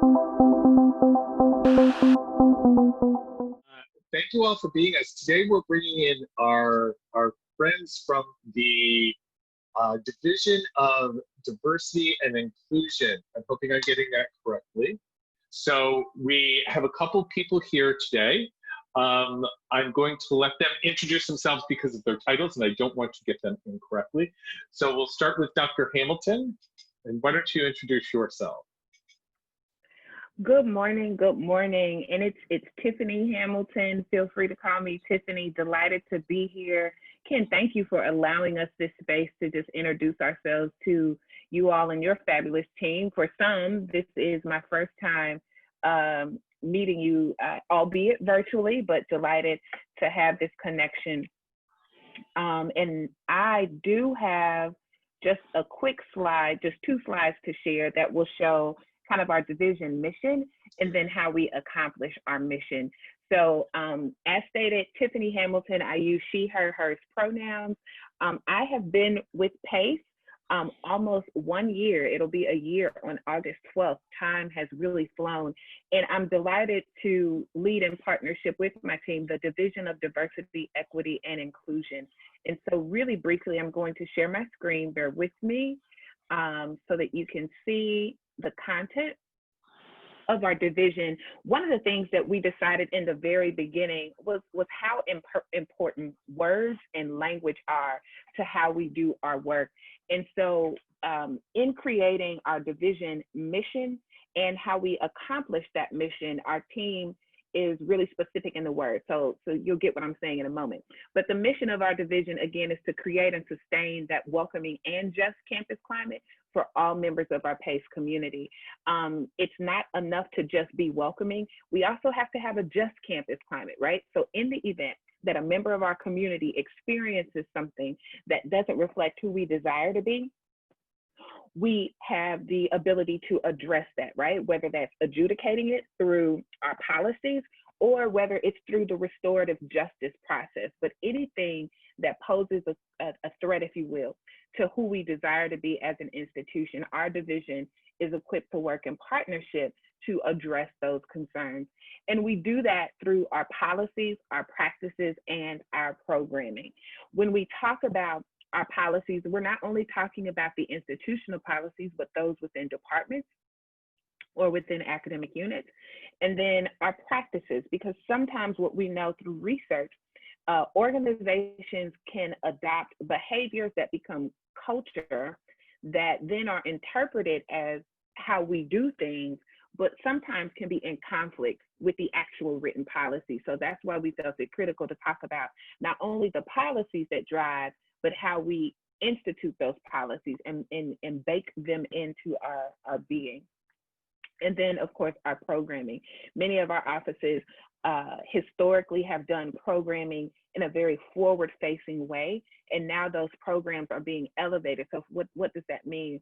Thank you all for being us. Today we're bringing in our friends from the Division of Diversity and Inclusion. I'm hoping I'm getting that correctly. So we have a couple people here today. I'm going to let them introduce themselves because of their titles, and I don't want to get them incorrectly. So we'll start with Dr. Hamilton, and why don't you introduce yourself? Good morning, and it's Tiffany Hamilton. Feel free to call me Tiffany. Delighted to be here. Ken, thank you for allowing us this space to just introduce ourselves to you all and your fabulous team. For some, this is my first time meeting you, albeit virtually, but delighted to have this connection. And I do have just a quick slide, just 2 slides to share that will show kind of our division mission and then how we accomplish our mission. So as stated, Tiffany Hamilton, I use she, her, hers pronouns. I have been with PACE almost 1 year. It'll be a year on August 12th. Time has really flown. And I'm delighted to lead in partnership with my team, the Division of Diversity, Equity, and Inclusion. And so really briefly, I'm going to share my screen, bear with me, so that you can see the content of our division. One of the things that we decided in the very beginning was how important words and language are to how we do our work. And so in creating our division mission and how we accomplish that mission, our team is really specific in the word. So you'll get what I'm saying in a moment. But the mission of our division, again, is to create and sustain that welcoming and just campus climate for all members of our PACE community. It's not enough to just be welcoming. We also have to have a just campus climate, right? So in the event that a member of our community experiences something that doesn't reflect who we desire to be, we have the ability to address that, right? Whether that's adjudicating it through our policies or whether it's through the restorative justice process. But anything that poses a threat, if you will, to who we desire to be as an institution, our division is equipped to work in partnership to address those concerns. And we do that through our policies, our practices, and our programming. When we talk about our policies, we're not only talking about the institutional policies, but those within departments or within academic units. And then our practices, because sometimes what we know through research, organizations can adopt behaviors that become culture that then are interpreted as how we do things, but sometimes can be in conflict with the actual written policy. So that's why we felt it critical to talk about not only the policies that drive, but how we institute those policies and bake them into our being. And then, of course, our programming. Many of our offices historically have done programming in a very forward-facing way, and now those programs are being elevated. So what does that mean?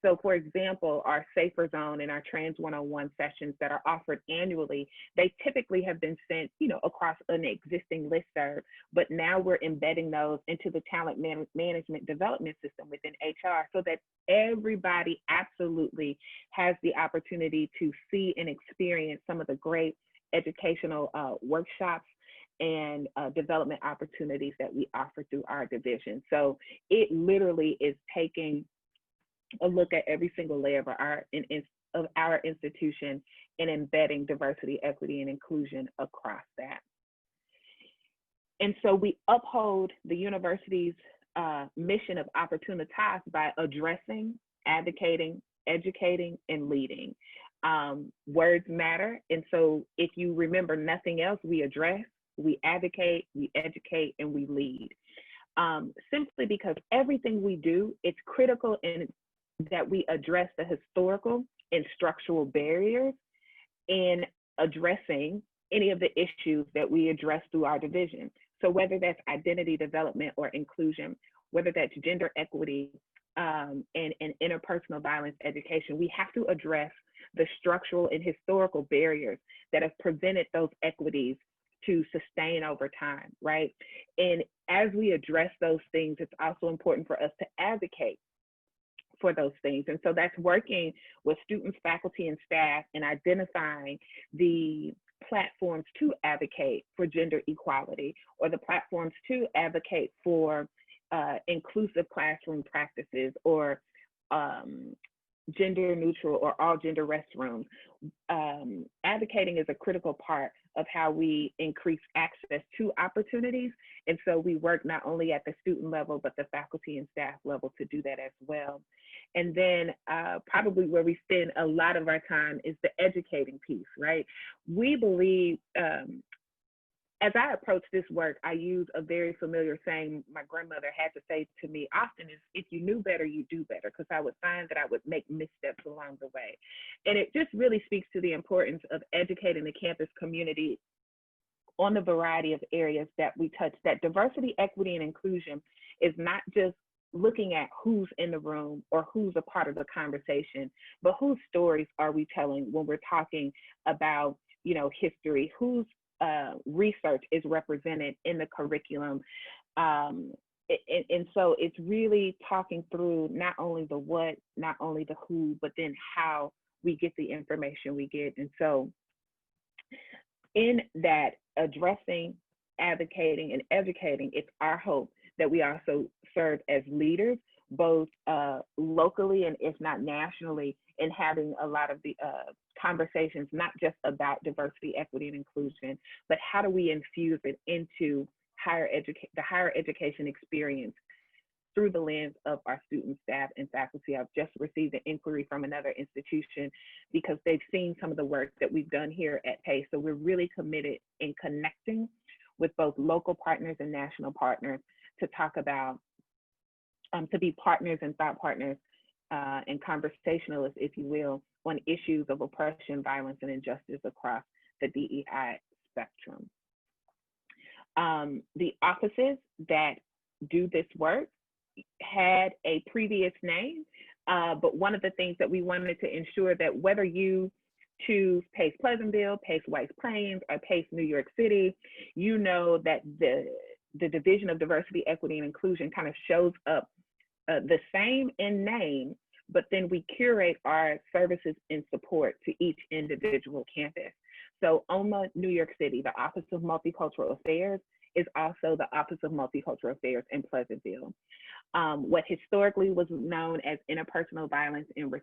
So for example, our Safer Zone and our Trans 101 sessions that are offered annually, they typically have been sent, across an existing listserv, but now we're embedding those into the talent management development system within HR so that everybody absolutely has the opportunity to see and experience some of the great educational workshops and development opportunities that we offer through our division. So it literally is taking a look at every single layer of our institution and embedding diversity, equity, and inclusion across that. And so we uphold the university's mission of Opportunitas by addressing, advocating, educating, and leading. Words matter. And so if you remember nothing else, we address, we advocate, we educate, and we lead. Simply because everything we do, it's critical in that we address the historical and structural barriers in addressing any of the issues that we address through our division. So whether that's identity development or inclusion, whether that's gender equity and interpersonal violence education, we have to address the structural and historical barriers that have prevented those equities to sustain over time, right? And as we address those things, it's also important for us to advocate for those things. And so that's working with students, faculty, and staff and identifying the platforms to advocate for gender equality, or the platforms to advocate for inclusive classroom practices, or gender neutral or all gender restrooms. Advocating is a critical part of how we increase access to opportunities. And so we work not only at the student level, but the faculty and staff level to do that as well. And then probably where we spend a lot of our time is the educating piece, right? We believe, as I approach this work, I use a very familiar saying my grandmother had to say to me often is, if you knew better, you do better, because I would find that I would make missteps along the way. And it just really speaks to the importance of educating the campus community on the variety of areas that we touch, that diversity, equity, and inclusion is not just looking at who's in the room or who's a part of the conversation, but whose stories are we telling when we're talking about, you know, history, whose research is represented in the curriculum. And so it's really talking through not only the what, not only the who, but then how we get the information we get. And so in that addressing, advocating, and educating, it's our hope that we also serve as leaders, both locally and if not nationally, in having a lot of the conversations, not just about diversity, equity, and inclusion, but how do we infuse it into the higher education experience through the lens of our students, staff, and faculty. I've just received an inquiry from another institution because they've seen some of the work that we've done here at PACE. So we're really committed in connecting with both local partners and national partners to talk about, to be partners and thought partners and conversationalists, if you will, on issues of oppression, violence, and injustice across the DEI spectrum. The offices that do this work had a previous name, but one of the things that we wanted to ensure that whether you choose PACE Pleasantville, PACE White Plains, or PACE New York City, you know that the Division of Diversity, Equity, and Inclusion kind of shows up the same in name, but then we curate our services and support to each individual campus. So OMA New York City, the Office of Multicultural Affairs, is also the Office of Multicultural Affairs in Pleasantville. What historically was known as Interpersonal Violence and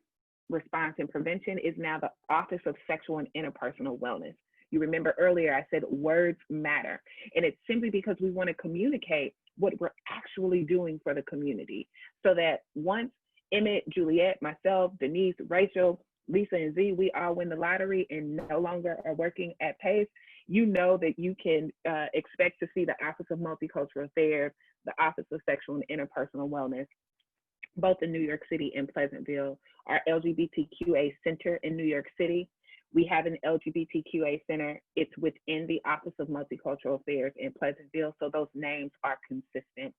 Response and Prevention is now the Office of Sexual and Interpersonal Wellness. You remember earlier I said words matter, and it's simply because we want to communicate what we're actually doing for the community, so that once Emmett, Juliet, myself, Denise, Rachel, Lisa, and Z, we all win the lottery and no longer are working at PACE, you know that you can expect to see the Office of Multicultural Affairs, the Office of Sexual and Interpersonal Wellness, both in New York City and Pleasantville, our LGBTQA Center in New York City. We have an LGBTQA Center. It's within the Office of Multicultural Affairs in Pleasantville, so those names are consistent.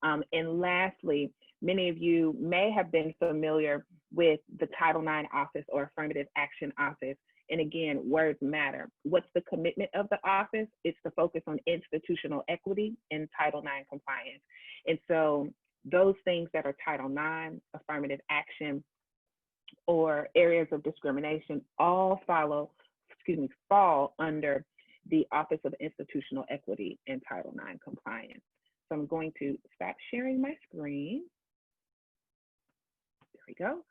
And lastly, many of you may have been familiar with the Title IX office or Affirmative Action office. And again, words matter. What's the commitment of the office? It's to focus on institutional equity and Title IX compliance. And so those things that are Title IX, affirmative action, or areas of discrimination all fall under the Office of Institutional Equity and Title IX compliance. So I'm going to stop sharing my screen. There we go.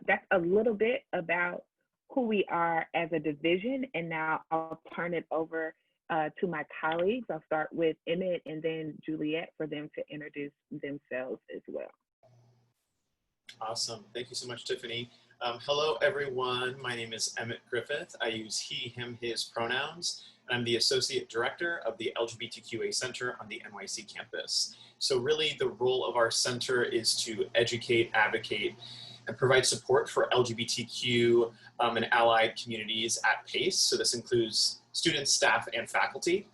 That's a little bit about who we are as a division, and now I'll turn it over to my colleagues. I'll start with Emmett and then Juliet for them to introduce themselves as well. Awesome. Thank you so much, Tiffany. Hello, everyone. My name is Emmett Griffith. I use he, him, his pronouns, and I'm the Associate Director of the LGBTQA Center on the NYC campus. So really the role of our center is to educate, advocate, and provide support for LGBTQ and allied communities at PACE. So this includes students, staff, and faculty.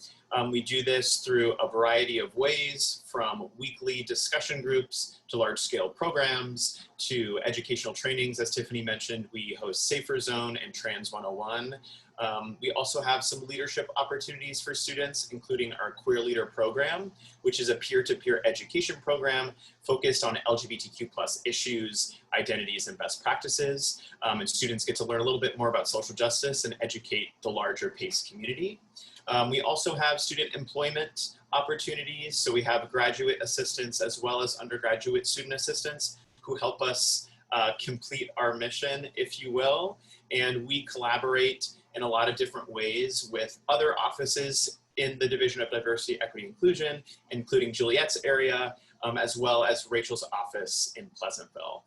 We do this through a variety of ways, from weekly discussion groups to large-scale programs to educational trainings. As Tiffany mentioned, we host Safer Zone and Trans 101. We also have some leadership opportunities for students, including our Queer Leader program, which is a peer-to-peer education program focused on LGBTQ+ issues, identities, and best practices. And students get to learn a little bit more about social justice and educate the larger PACE community. We also have student employment opportunities. So we have graduate assistants as well as undergraduate student assistants who help us complete our mission, if you will. And we collaborate in a lot of different ways with other offices in the Division of Diversity, Equity, Inclusion, including Juliet's area, as well as Rachel's office in Pleasantville.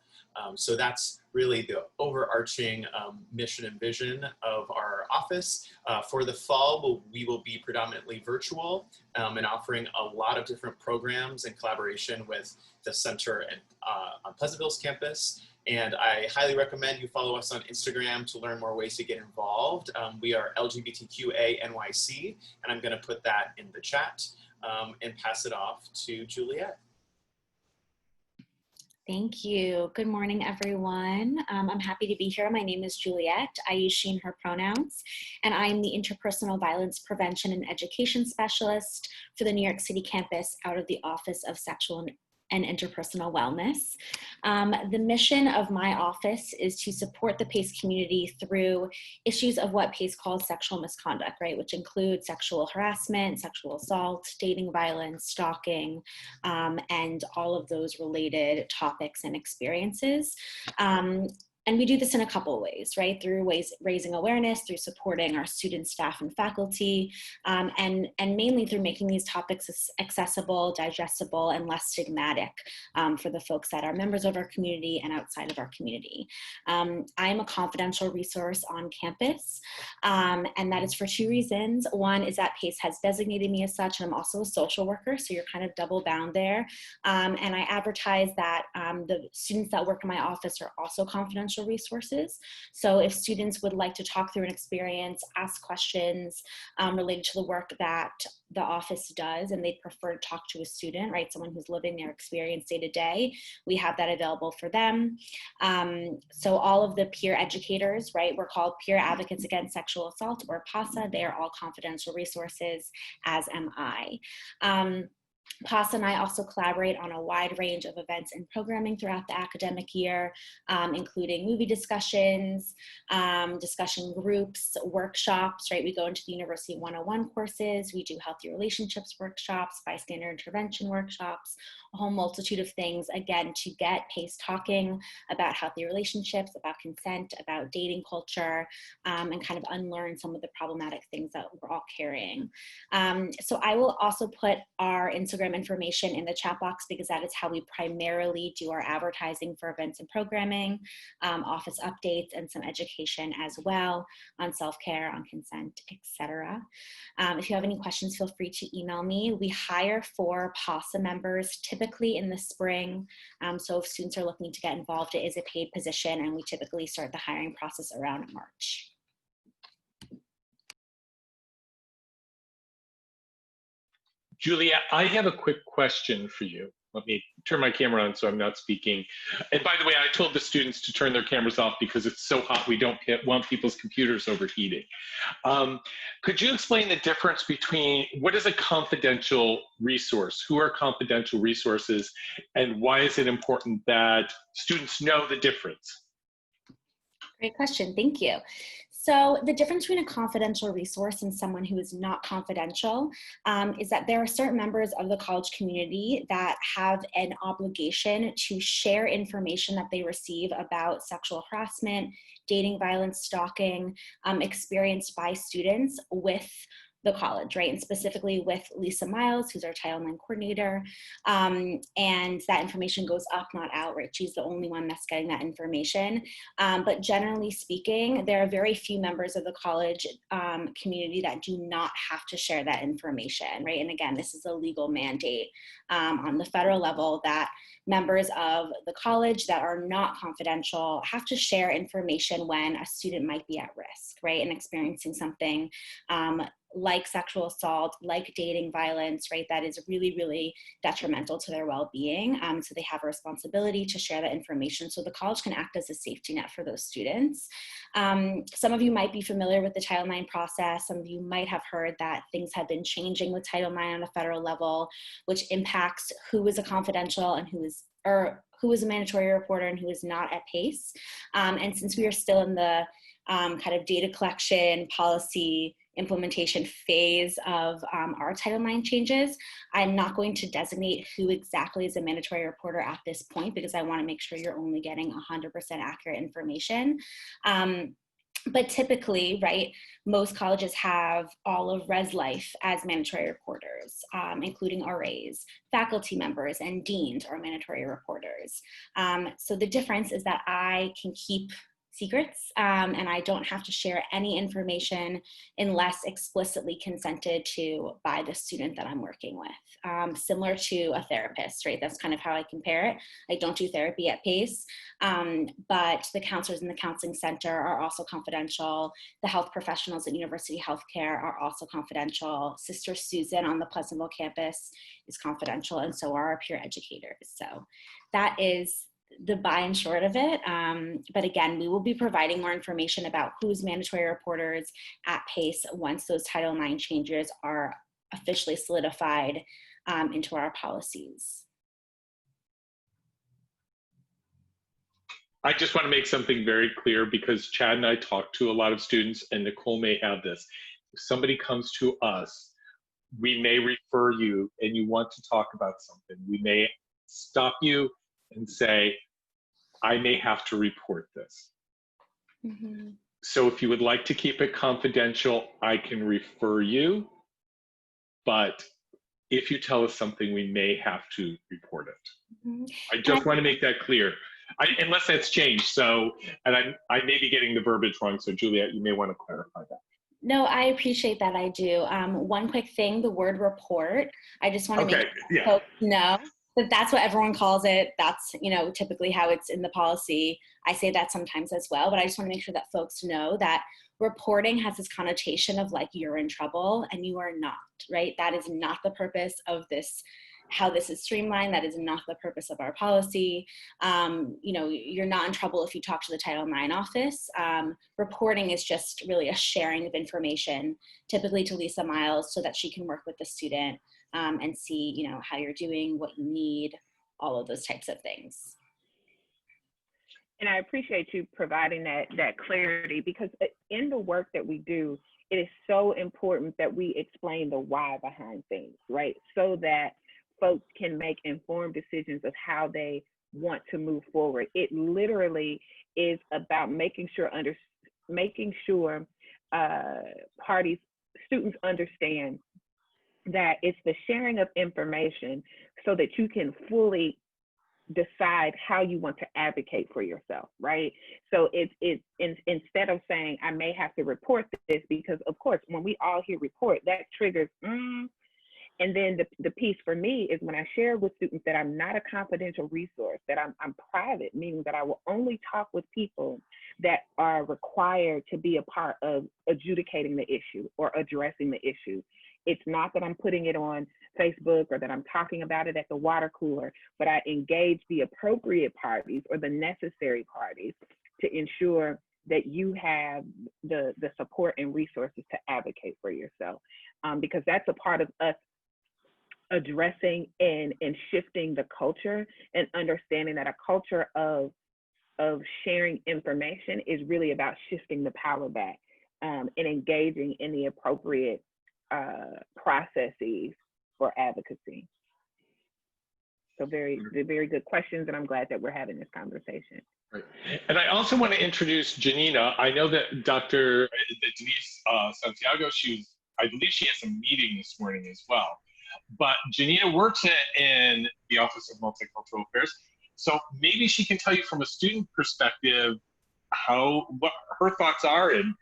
So that's really the overarching mission and vision of our office. For the fall, we will be predominantly virtual and offering a lot of different programs in collaboration with the center and on Pleasantville's campus. And I highly recommend you follow us on Instagram to learn more ways to get involved. We are LGBTQA NYC, and I'm gonna put that in the chat and pass it off to Juliet. Thank you. Good morning, everyone. I'm happy to be here. My name is Juliet. I use she and her pronouns, and I am the Interpersonal Violence Prevention and Education Specialist for the New York City campus out of the Office of Sexual and Interpersonal Wellness. The mission of my office is to support the PACE community through issues of what PACE calls sexual misconduct, right? Which include sexual harassment, sexual assault, dating violence, stalking, and all of those related topics and experiences. And we do this in a couple of ways, right? Through raising awareness, through supporting our students, staff, and faculty, and mainly through making these topics accessible, digestible, and less stigmatic for the folks that are members of our community and outside of our community. I am a confidential resource on campus, and that is for two reasons. One is that PACE has designated me as such, and I'm also a social worker, so you're kind of double bound there. And I advertise that the students that work in my office are also confidential resources. So if students would like to talk through an experience, ask questions related to the work that the office does, and they'd prefer to talk to a student, right? Someone who's living their experience day to day, we have that available for them. So all of the peer educators, right? We're called Peer Advocates Against Sexual Assault, or PASA. They are all confidential resources, as am I. PASA and I also collaborate on a wide range of events and programming throughout the academic year, including movie discussions, discussion groups, workshops, right? We go into the University 101 courses, we do healthy relationships workshops, bystander intervention workshops, a whole multitude of things, again, to get PACE talking about healthy relationships, about consent, about dating culture, and kind of unlearn some of the problematic things that we're all carrying. So I will also put our Instagram information in the chat box because that is how we primarily do our advertising for events and programming, office updates, and some education as well on self-care, on consent, etc. If you have any questions, feel free to email me. We hire for PASA members typically in the spring. So if students are looking to get involved, it is a paid position, and we typically start the hiring process around March. Julia, I have a quick question for you. Let me turn my camera on so I'm not speaking. And by the way, I told the students to turn their cameras off because it's so hot we don't want people's computers overheating. Could you explain the difference between what is a confidential resource? Who are confidential resources? And why is it important that students know the difference? Great question, thank you. So the difference between a confidential resource and someone who is not confidential is that there are certain members of the college community that have an obligation to share information that they receive about sexual harassment, dating violence, stalking, experienced by students with the college, right? And specifically with Lisa Miles, who's our Title IX coordinator. And that information goes up, not out, right? She's the only one that's getting that information. But generally speaking, there are very few members of the college community that do not have to share that information, right? And again, this is a legal mandate on the federal level that members of the college that are not confidential have to share information when a student might be at risk, right, and experiencing something like sexual assault, like dating violence, right, that is really, really detrimental to their well-being. So they have a responsibility to share that information so the college can act as a safety net for those students. Some of you might be familiar with the Title IX process. Some of you might have heard that things have been changing with Title IX on a federal level, which impacts who is a confidential and who is a mandatory reporter and who is not at PACE. And since we are still in the kind of data collection, policy implementation phase of our Title IX changes, I'm not going to designate who exactly is a mandatory reporter at this point because I want to make sure you're only getting 100% accurate information. But typically, right, most colleges have all of Res Life as mandatory reporters, including RAs, faculty members, and deans are mandatory reporters. So the difference is that I can keep secrets and I don't have to share any information unless explicitly consented to by the student that I'm working with. Similar to a therapist, right? That's kind of how I compare it. I don't do therapy at PACE, but the counselors in the counseling center are also confidential. The health professionals at University Healthcare are also confidential. Sister Susan on the Pleasantville campus is confidential, and so are our peer educators. So that is the by and short of it. But again, we will be providing more information about who's mandatory reporters at PACE once those Title IX changes are officially solidified into our policies. I just want to make something very clear because Chad and I talked to a lot of students, and Nicole may have this. If somebody comes to us, we may refer you and you want to talk about something. We may stop you and say, I may have to report this. Mm-hmm. So if you would like to keep it confidential, I can refer you. But if you tell us something, we may have to report it. Mm-hmm. I just want to make that clear. Unless that's changed. So, and I may be getting the verbiage wrong. So Juliet, you may want to clarify that. No, I appreciate that. I do. One quick thing, the word report, I just want to make folks know that that's what everyone calls it. That's, you know, typically how it's in the policy. I say that sometimes as well, but I just want to make sure that folks know that reporting has this connotation of like you're in trouble, and you are not, right? That is not the purpose of this, how this is streamlined. That is not the purpose of our policy. You know, you're not in trouble if you talk to the Title IX office. Reporting is just really a sharing of information, typically to Lisa Miles, so that she can work with the student and see, you know, how you're doing, what you need, all of those types of things. And I appreciate you providing that clarity, because in the work that we do, it is so important that we explain the why behind things, right? So that folks can make informed decisions of how they want to move forward. It literally is about making sure students understand that it's the sharing of information so that you can fully decide how you want to advocate for yourself, right? So it's instead of saying, I may have to report this, because of course, when we all hear report, that triggers, and then the piece for me is when I share with students that I'm not a confidential resource, that I'm private, meaning that I will only talk with people that are required to be a part of adjudicating the issue or addressing the issue. It's not that I'm putting it on Facebook or that I'm talking about it at the water cooler, but I engage the appropriate parties or the necessary parties to ensure that you have the support and resources to advocate for yourself. Because that's a part of us addressing and shifting the culture and understanding that a culture of sharing information is really about shifting the power back and engaging in the appropriate processes for advocacy. So very good questions, and I'm glad that we're having this conversation. Right. And I also want to introduce Janina. I know that Denise Santiago, I believe she has a meeting this morning as well. But Janina works in the Office of Multicultural Affairs. So maybe she can tell you from a student perspective what her thoughts are and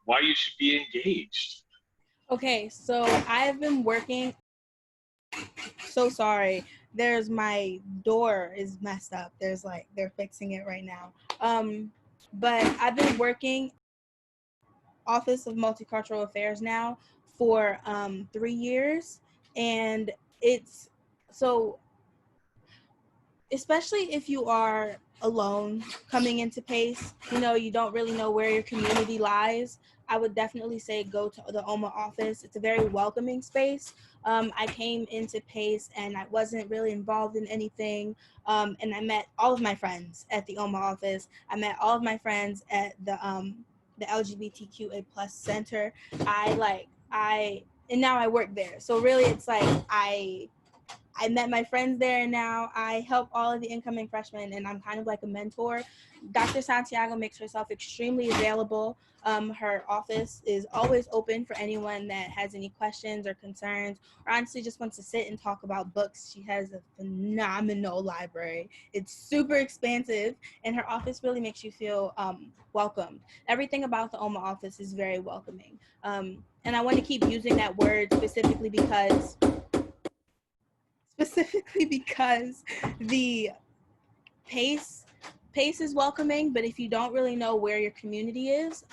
why you should be engaged. Okay, so I've been working, so sorry. there's my door is messed up. There's like, they're fixing it right now. But I've been working Office of Multicultural Affairs now for 3 years, and it's so, especially if you are alone coming into PACE, you know, you don't really know where your community lies, I would definitely say go to the OMA office. It's a very welcoming space. I came into PACE and I wasn't really involved in anything, and I met all of my friends at the OMA office. I met all of my friends at the LGBTQA plus center. And now I work there. So really it's like I met my friends there, and now I help all of the incoming freshmen, and I'm kind of like a mentor. Dr. Santiago makes herself extremely available. Her office is always open for anyone that has any questions or concerns, or honestly just wants to sit and talk about books. She has a phenomenal library. It's super expansive, and her office really makes you feel welcomed. Everything about the OMA office is very welcoming. And I want to keep using that word specifically because the PACE is welcoming, but if you don't really know where your community is,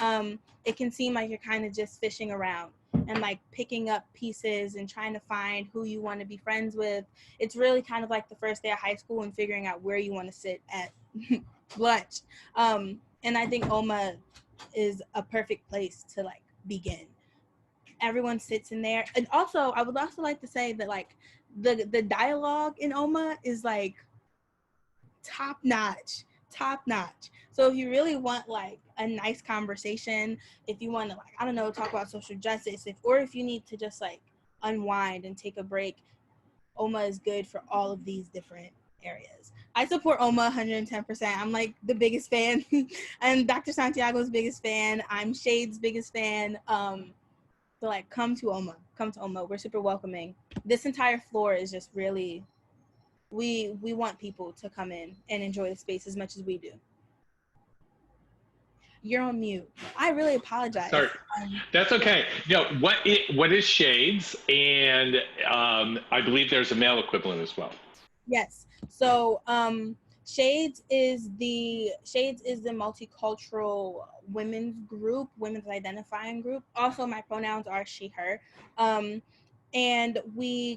it can seem like you're kind of just fishing around and like picking up pieces and trying to find who you want to be friends with. It's really kind of like the first day of high school and figuring out where you want to sit at lunch. And I think OMA is a perfect place to like begin. Everyone sits in there. And also, I would also like to say that like the dialogue in OMA is like top notch. So if you really want like a nice conversation, if you want to like, I don't know, talk about social justice, or if you need to just like unwind and take a break, OMA is good for all of these different areas. I support OMA 110%. I'm like the biggest fan. I'm Dr. Santiago's biggest fan. I'm Shade's biggest fan. So like come to OMA. We're super welcoming. This entire floor is just really, we want people to come in and enjoy the space as much as we do. You're on mute. I really apologize. Sorry, that's okay. No, what is Shades? And I believe there's a male equivalent as well. Yes. So Shades is the multicultural women's group, women's identifying group. Also, my pronouns are she, her. And we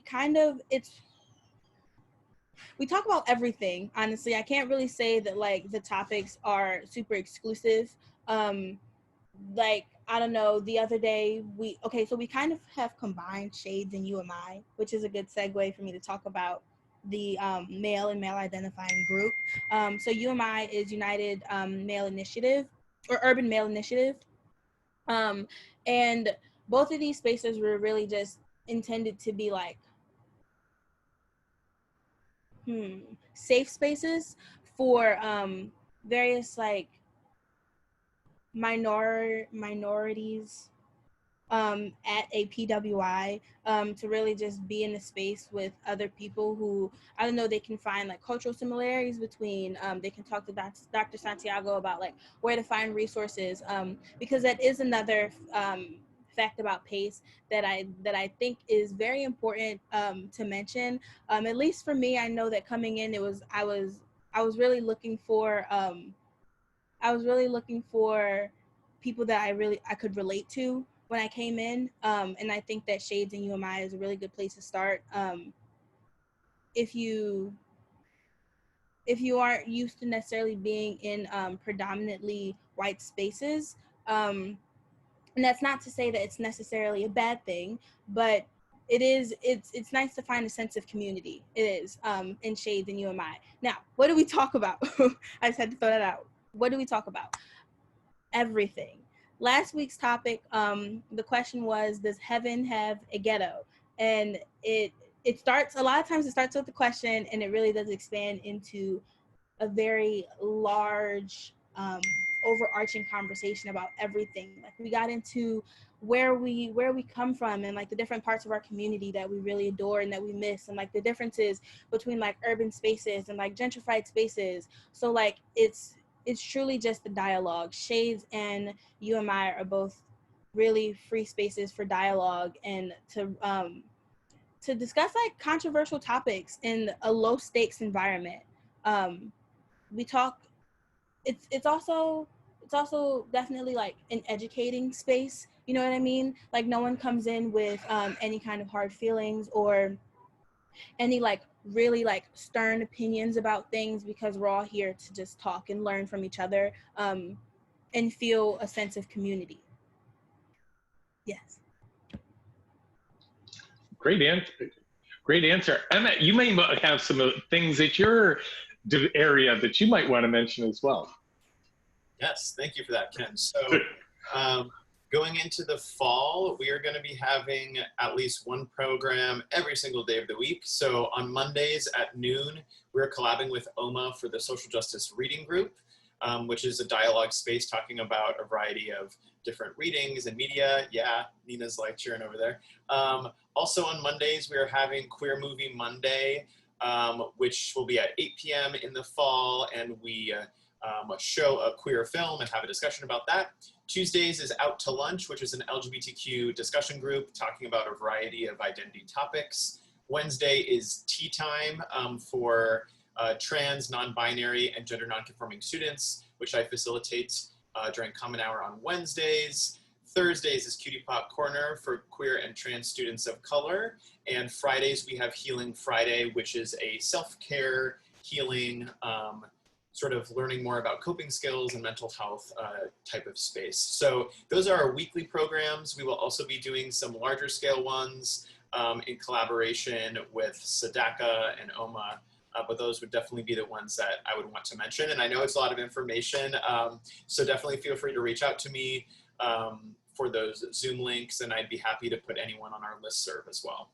talk about everything, honestly. I can't really say that like the topics are super exclusive. Like, I don't know, the other day so we kind of have combined Shades and UMI, which is a good segue for me to talk about the male and male identifying group. So UMI is United Male Initiative, or Urban Male Initiative. And both of these spaces were really just intended to be like safe spaces for various like minorities at a PWI, to really just be in a space with other people who, I don't know, they can find like cultural similarities between, they can talk to Dr. Santiago about like where to find resources, because that is another fact about PACE that I think is very important to mention. At least for me, I know that coming in, I was really looking for people that I could relate to when I came in, and I think that Shades and UMI is a really good place to start. If you aren't used to necessarily being in predominantly white spaces, and that's not to say that it's necessarily a bad thing, but it's nice to find a sense of community. It is in Shades and UMI. Now, what do we talk about? I just had to throw that out. What do we talk about? Everything. Last week's topic, the question was, does heaven have a ghetto? And it starts, a lot of times it starts with the question, and it really does expand into a very large overarching conversation about everything. Like, we got into where we come from, and like the different parts of our community that we really adore and that we miss, and like the differences between like urban spaces and like gentrified spaces. So like it's truly just the dialogue. Shades and UMI are both really free spaces for dialogue and to discuss like controversial topics in a low stakes environment. We talk. It's also definitely like an educating space. You know what I mean? Like no one comes in with any kind of hard feelings or any like really like stern opinions about things, because we're all here to just talk and learn from each other, and feel a sense of community. Yes. Great answer. Great answer. Emma, you may have some things at your area that you might want to mention as well. Yes, thank you for that, Ken. So going into the fall, we are going to be having at least one program every single day of the week. So on Mondays at noon, we're collabing with OMA for the Social Justice Reading Group, which is a dialogue space talking about a variety of different readings and media. Yeah, Nina's like cheering over there. Also on Mondays, we are having Queer Movie Monday, which will be at 8 p.m. in the fall, and we show a queer film and have a discussion about that. Tuesdays is Out to Lunch, which is an LGBTQ discussion group talking about a variety of identity topics. Wednesday is Tea Time for trans, non-binary, and gender non-conforming students, which I facilitate during Common Hour on Wednesdays. Thursdays is Cutie Pop Corner for queer and trans students of color. And Fridays we have Healing Friday, which is a self-care, healing, sort of learning more about coping skills and mental health type of space. So those are our weekly programs. We will also be doing some larger scale ones in collaboration with SEDACA and OMA, but those would definitely be the ones that I would want to mention. And I know it's a lot of information, so definitely feel free to reach out to me for those Zoom links, and I'd be happy to put anyone on our listserv as well.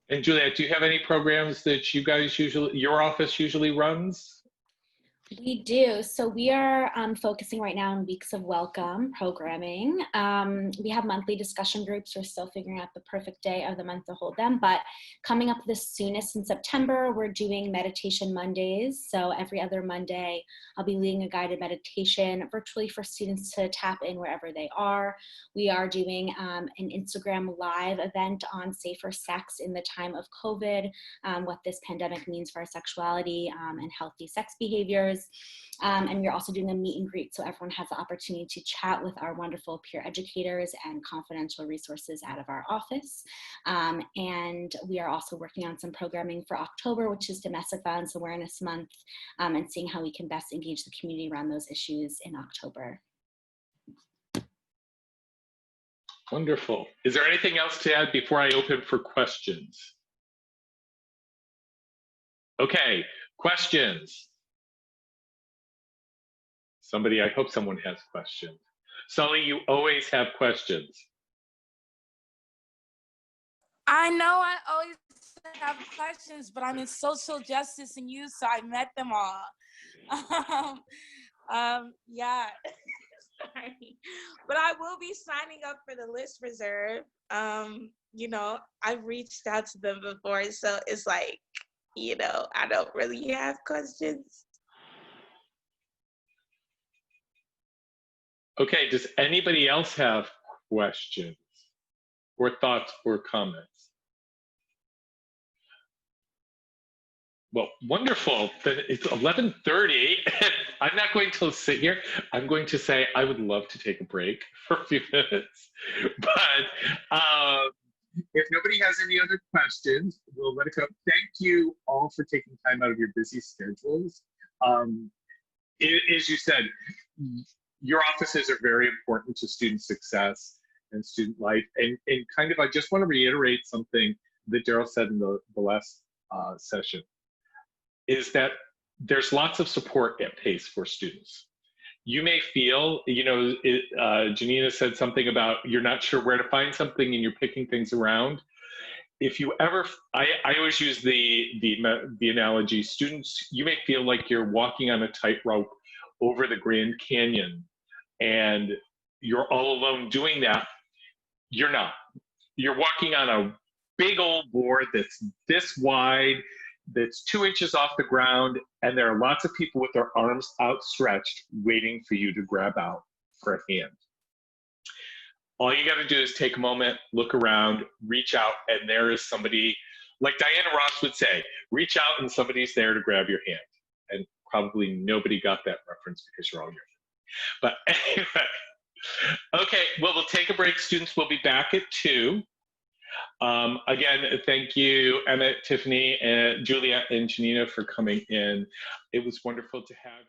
And Juliet, do you have any programs that you guys your office usually runs? We do. So we are focusing right now on Weeks of Welcome programming. We have monthly discussion groups. We're still figuring out the perfect day of the month to hold them, but coming up the soonest in September, we're doing Meditation Mondays. So every other Monday, I'll be leading a guided meditation virtually for students to tap in wherever they are. We are doing an Instagram live event on safer sex in the time of COVID, what this pandemic means for our sexuality and healthy sex behaviors. And we're also doing a meet and greet, so everyone has the opportunity to chat with our wonderful peer educators and confidential resources out of our office. And we are also working on some programming for October, which is Domestic Violence Awareness Month, and seeing how we can best engage the community around those issues in October. Wonderful. Is there anything else to add before I open for questions? Okay, questions. I hope someone has questions. Sully, you always have questions. I know I always have questions, but I'm in social justice and youth, so I met them all. Yeah, sorry. But I will be signing up for the list reserve. You know, I've reached out to them before, so it's like, you know, I don't really have questions. Okay, does anybody else have questions or thoughts or comments? Well, wonderful. It's 11:30, and I'm not going to sit here. I'm going to say I would love to take a break for a few minutes. But if nobody has any other questions, we'll let it go. Thank you all for taking time out of your busy schedules. As you said, your offices are very important to student success and student life. And kind of, I just want to reiterate something that Daryl said in the last session, is that there's lots of support at PACE for students. You may feel, you know, Janina said something about you're not sure where to find something and you're picking things around. If you ever, I always use the analogy, students, you may feel like you're walking on a tightrope over the Grand Canyon and you're all alone doing that. You're not. You're walking on a big old board that's this wide, that's 2 inches off the ground, and there are lots of people with their arms outstretched waiting for you to grab out for a hand. all you got to do is take a moment, look around, reach out, and there is somebody, like Diana Ross would say, reach out and somebody's there to grab your hand. And probably nobody got that reference because you're all young. But anyway, okay, well, we'll take a break. Students will be back at 2. Again, thank you, Emmett, Tiffany, and Juliet, and Janina for coming in. It was wonderful to have you.